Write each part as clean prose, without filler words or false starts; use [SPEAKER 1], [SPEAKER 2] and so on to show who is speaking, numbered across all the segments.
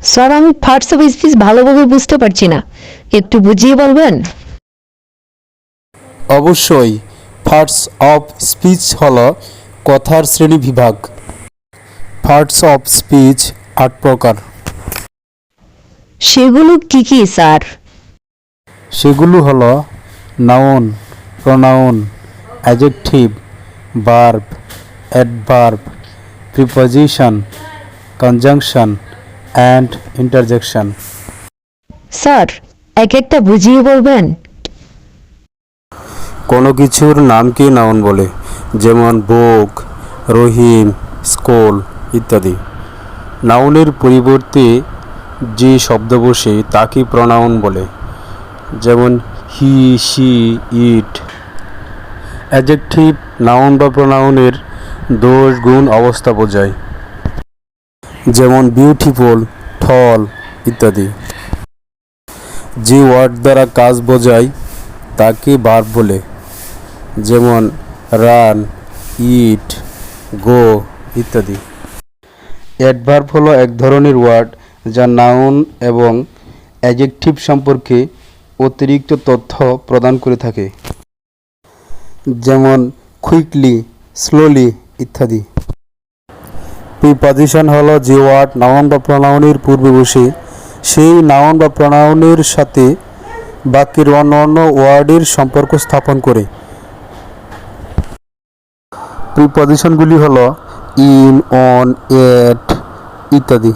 [SPEAKER 1] Sir, আমি parts of speech ভালোভাবে বুঝতে পারছি না, একটু বুঝিয়ে বলবেন?
[SPEAKER 2] অবশ্যই। পার্টস অফ স্পিচ হল কথার শ্রেণীবিভাগ। পার্টস অফ স্পিচ ৮ প্রকার।
[SPEAKER 1] সেগুলো কি কি স্যার?
[SPEAKER 2] সেগুলো হলো noun, pronoun, adjective, verb, adverb, preposition, conjunction and interjection.
[SPEAKER 1] Sir, এক একটা বুঝিয়ে বলবেন?
[SPEAKER 2] কোনো কিছুর নামকে নাউন বলে, যেমন বুক, রহিম, স্কুল ইত্যাদি। নাউনের পরিবর্তে যে শব্দ বসে তাকে প্রোনাউন বলে, যেমন হি, শি, ইট। অ্যাডজেক্টিভ নাউন বা প্রোনাউনের দোষ, গুণ, অবস্থা বোঝায়, যেমন বিউটিফুল, টল ইত্যাদি। যে ওয়ার্ড দ্বারা কাজ বোঝায় তাকে ভার্ব বলে, যেমন রান, ইট, গো ইত্যাদি। অ্যাডভার্ব হলো এক ধরনের ওয়ার্ড যা নাউন এবং অ্যাডজেক্টিভ সম্পর্কে অতিরিক্ত তথ্য প্রদান করে থাকে, যেমন কুইকলি, স্লোলি ইত্যাদি। প্রিপজিশন হলো যে ওয়ার্ড নাউন বা প্রোনাউনের পূর্বে বসে সেই নাউন বা প্রোনাউনের সাথে বাক্যের অন্যান্য ওয়ার্ডের সম্পর্ক স্থাপন করে। প্রিপজিশনগুলি হলো ইন, অন, এট ইত্যাদি।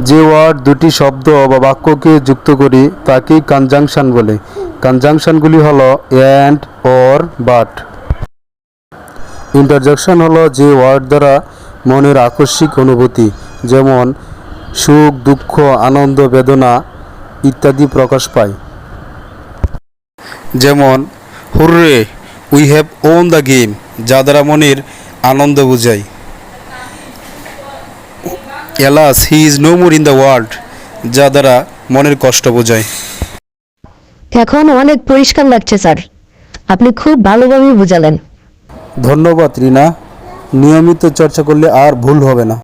[SPEAKER 2] যে ওয়ার্ড দুটি শব্দ বা বাক্যকে যুক্ত করে তাকে কনজাংশন বলে। কনজাংশনগুলি হলো অ্যান্ড, অর, বাট। ইন্টারজেকশন হলো যে ওয়ার্ড দ্বারা মনের আকস্মিক অনুভূতি, যেমন সুখ, দুঃখ, আনন্দ, বেদনা ইত্যাদি প্রকাশ পায়, যেমন hurray, we have won the game, যা দ্বারা মনের আনন্দ বোঝায়। Alas, he is no more in the world, যা দ্বারা মনের কষ্ট বোঝায়।
[SPEAKER 1] এখন অনেক পরিষ্কার লাগছে স্যার, আপনি খুব ভালোভাবে বুঝালেন।
[SPEAKER 2] ধন্যবাদ রিনা। নিয়মিত চর্চা করলে আর ভুল হবে না।